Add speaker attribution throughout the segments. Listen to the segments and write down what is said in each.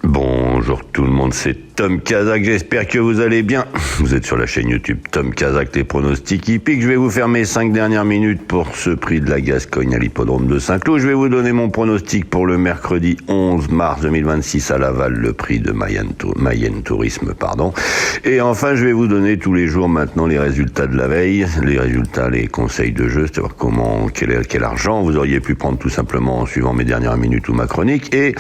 Speaker 1: Bonjour tout le monde, c'est Tom Kazak, j'espère que vous allez bien. Vous êtes sur la chaîne YouTube Tom Kazak, les pronostics hippiques. Je vais vous faire mes 5 dernières minutes pour ce prix de la Gascogne à l'hippodrome de Saint-Cloud. Je vais vous donner mon pronostic pour le mercredi 11 mars 2026 à Laval, le prix de Mayenne Tourisme, pardon. Et enfin, je vais vous donner tous les jours maintenant les résultats de la veille, les résultats, les conseils de jeu, c'est-à-dire quel argent vous auriez pu prendre tout simplement en suivant mes dernières minutes ou ma chronique, et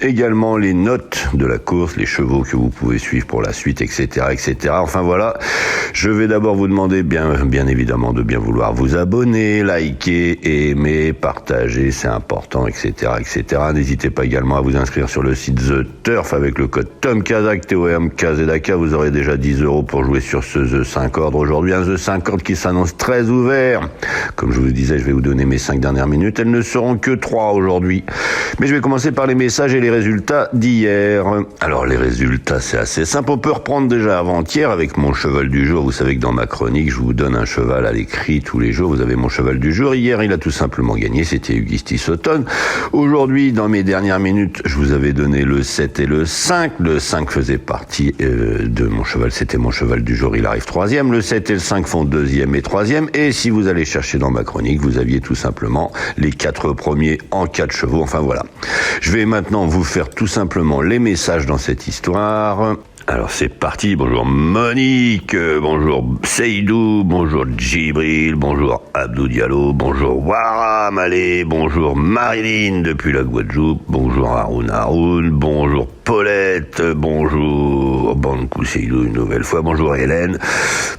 Speaker 1: également les notes de la course, les chevaux que vous pouvez suivre pour la suite, etc., etc. Enfin voilà, je vais d'abord vous demander bien évidemment de bien vouloir vous abonner, liker, aimer, partager, c'est important, etc., etc. N'hésitez pas également à vous inscrire sur le site The Turf avec le code TOMKAZAK, TOMKZK. Vous aurez déjà 10 € pour jouer sur ce The 5 ordre aujourd'hui, un The 5 ordre qui s'annonce très ouvert. Comme je vous disais, je vais vous donner mes 5 dernières minutes. Elles ne seront que 3 aujourd'hui. Mais je vais commencer par les messages et les résultats d'hier. Alors les résultats, c'est assez simple. On peut reprendre déjà avant-hier avec mon cheval du jour. Vous savez que dans ma chronique, je vous donne un cheval à l'écrit tous les jours. Vous avez mon cheval du jour. Hier, il a tout simplement gagné. C'était Augustis Automne. Aujourd'hui, dans mes dernières minutes, je vous avais donné le 7 et le 5. Le 5 faisait partie de mon cheval. C'était mon cheval du jour. Il arrive 3e. Le 7 et le 5 font 2e et 3e. Et si vous allez chercher dans ma chronique, vous aviez tout simplement les 4 premiers en 4 chevaux. Enfin voilà. Je vais maintenant vous faire tout simplement les messages dans cette histoire. Alors c'est parti, bonjour Monique, bonjour Seydou, bonjour Djibril, bonjour Abdou Diallo, bonjour Waram Malé, bonjour Marilyn depuis la Guadeloupe, bonjour Haroun, bonjour Paulette, bonjour Bankou Seydou une nouvelle fois, bonjour Hélène,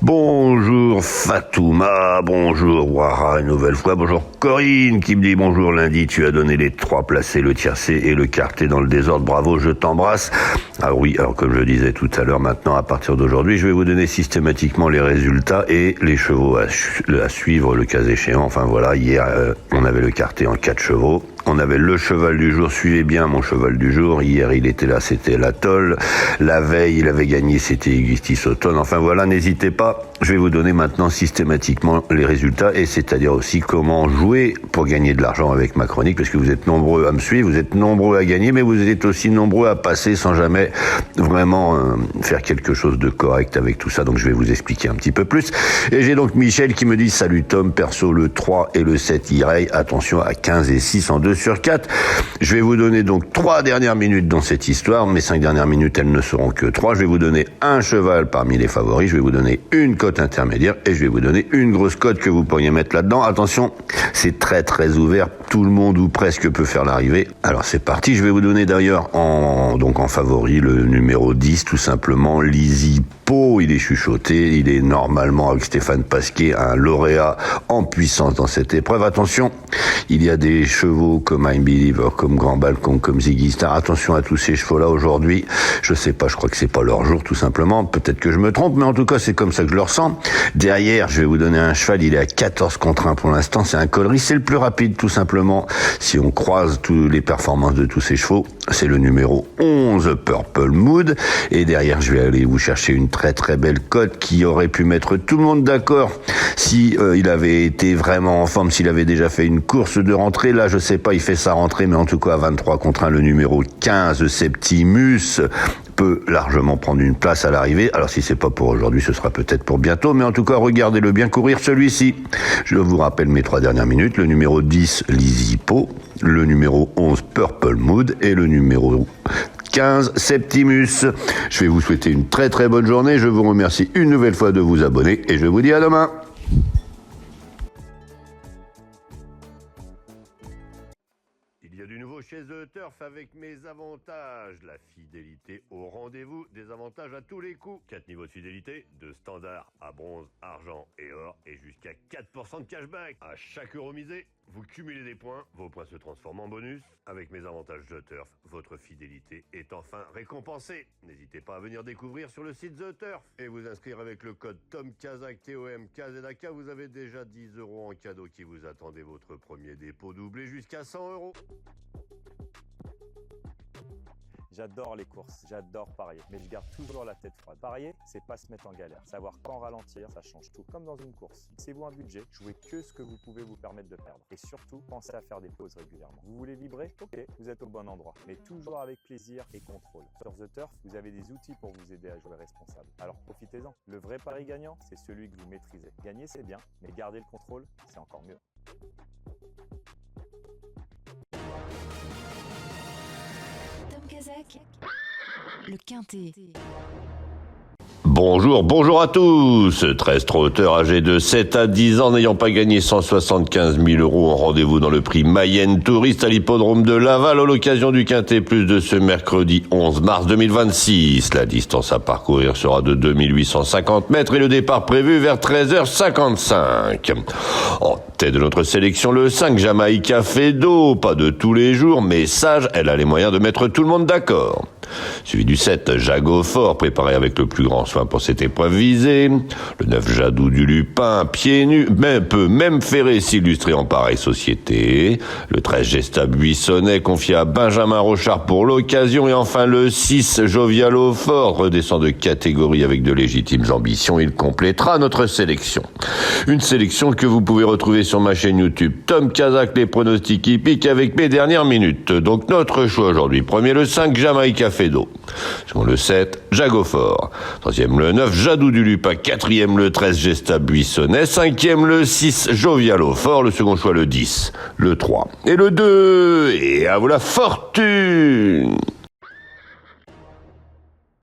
Speaker 1: bonjour Fatouma, bonjour Wara une nouvelle fois, bonjour Corinne qui me dit bonjour lundi, tu as donné les 3 placés, le tiercé et le quarté dans le désordre, bravo, je t'embrasse. Ah oui, alors comme je disais tout à l'heure, maintenant à partir d'aujourd'hui, je vais vous donner systématiquement les résultats et les chevaux à suivre le cas échéant. Enfin voilà, hier on avait le quarté en 4 chevaux. On avait le cheval du jour, suivez bien mon cheval du jour. Hier, il était là, c'était l'Atoll. La veille, il avait gagné, c'était Augustis Automne. Enfin voilà, n'hésitez pas. Je vais vous donner maintenant systématiquement les résultats et c'est-à-dire aussi comment jouer pour gagner de l'argent avec ma chronique parce que vous êtes nombreux à me suivre, vous êtes nombreux à gagner, mais vous êtes aussi nombreux à passer sans jamais vraiment faire quelque chose de correct avec tout ça. Donc je vais vous expliquer un petit peu plus. Et j'ai donc Michel qui me dit salut Tom, perso le 3 et le 7 irai, attention à 15 et 6 en 2 sur 4. Je vais vous donner donc 3 dernières minutes dans cette histoire. Mes 5 dernières minutes, elles ne seront que 3. Je vais vous donner un cheval parmi les favoris. Je vais vous donner une cote intermédiaire et je vais vous donner une grosse cote que vous pourriez mettre là-dedans. Attention, c'est très très ouvert. Tout le monde ou presque peut faire l'arrivée. Alors c'est parti. Je vais vous donner d'ailleurs en favori le numéro 10, tout simplement, Lizzy Po. Il est chuchoté. Il est normalement avec Stéphane Pasquier un lauréat en puissance dans cette épreuve. Attention, il y a des chevaux comme I'm Believer, comme Grand Balcon, comme Ziggy Star. Attention à tous ces chevaux-là aujourd'hui. Je sais pas, je crois que c'est pas leur jour tout simplement. Peut-être que je me trompe, mais en tout cas c'est comme ça que je le ressens. Derrière, je vais vous donner un cheval, il est à 14 contre 1 pour l'instant. C'est un Collery, c'est le plus rapide tout simplement. Si on croise toutes les performances de tous ces chevaux, c'est le numéro 11, Purple Mood. Et derrière, je vais aller vous chercher une très très belle cote qui aurait pu mettre tout le monde d'accord si il avait été vraiment en forme, s'il avait déjà fait une course de rentrée. Là, je sais pas, il fait sa rentrée, mais en tout cas, à 23 contre 1, le numéro 15, Septimus, peut largement prendre une place à l'arrivée. Alors, si c'est pas pour aujourd'hui, ce sera peut-être pour bientôt, mais en tout cas, regardez-le bien courir celui-ci. Je vous rappelle mes 3 dernières minutes. Le numéro 10, Lizzy Po, le numéro 11, Purple Mood, et le numéro 15, Septimus. Je vais vous souhaiter une très très bonne journée. Je vous remercie une nouvelle fois de vous abonner et je vous dis à demain. Il y a du nouveau chez The Turf avec mes avantages. La fidélité au rendez-vous, des avantages à tous les coups. 4 niveaux de fidélité, de standard à bronze, argent et or, et jusqu'à 4% de cashback. À chaque euro misé, vous cumulez des points, vos points se transforment en bonus. Avec mes avantages The Turf, votre fidélité est enfin récompensée. N'hésitez pas à venir découvrir sur le site The Turf et vous inscrire avec le code TOMKAZAK, TOMKZAK. Vous avez déjà 10 € en cadeau qui vous attendent, votre premier dépôt doublé jusqu'à 100 €.
Speaker 2: J'adore les courses, j'adore parier, mais je garde toujours la tête froide. Parier, c'est pas se mettre en galère. Savoir quand ralentir, ça change tout. Comme dans une course. Fixez-vous un budget, jouez que ce que vous pouvez vous permettre de perdre. Et surtout, pensez à faire des pauses régulièrement. Vous voulez vibrer? Ok, vous êtes au bon endroit. Mais toujours avec plaisir et contrôle. Sur The Turf, vous avez des outils pour vous aider à jouer responsable. Alors profitez-en. Le vrai pari gagnant, c'est celui que vous maîtrisez. Gagner, c'est bien, mais garder le contrôle, c'est encore mieux.
Speaker 3: Tom Kazak, le Quintet.
Speaker 1: Bonjour à tous. 13 trotteurs âgés de 7 à 10 ans n'ayant pas gagné 175 000 € en rendez-vous dans le prix Mayenne Touriste à l'hippodrome de Laval à l'occasion du Quintet Plus de ce mercredi 11 mars 2026. La distance à parcourir sera de 2850 mètres et le départ prévu vers 13h55. En tête de notre sélection, le 5 Jamaïca Fedo, pas de tous les jours, mais sage, elle a les moyens de mettre tout le monde d'accord. Suivi du 7, Jago Fort, préparé avec le plus grand soin pour cette épreuve visée. Le 9, Jadou du Lupin, pieds nus, mais peut même ferrer s'illustrer en pareille société. Le 13, Gesta Buissonnet, confié à Benjamin Rochard pour l'occasion. Et enfin le 6, Jovialo Fort, redescend de catégorie avec de légitimes ambitions. Il complétera notre sélection. Une sélection que vous pouvez retrouver sur ma chaîne YouTube Tom Kazak, les pronostics hippiques avec mes dernières minutes. Donc notre choix aujourd'hui. Premier le 5, Jamaïca Fedo. Second le 7, Jago Fort. Troisième le 9, Jadou du Lupin. Quatrième le 13, Gesta Buissonnet. Cinquième le 6, Jovialo Fort. Le second choix le 10, le 3 et le 2. Et à vous la fortune!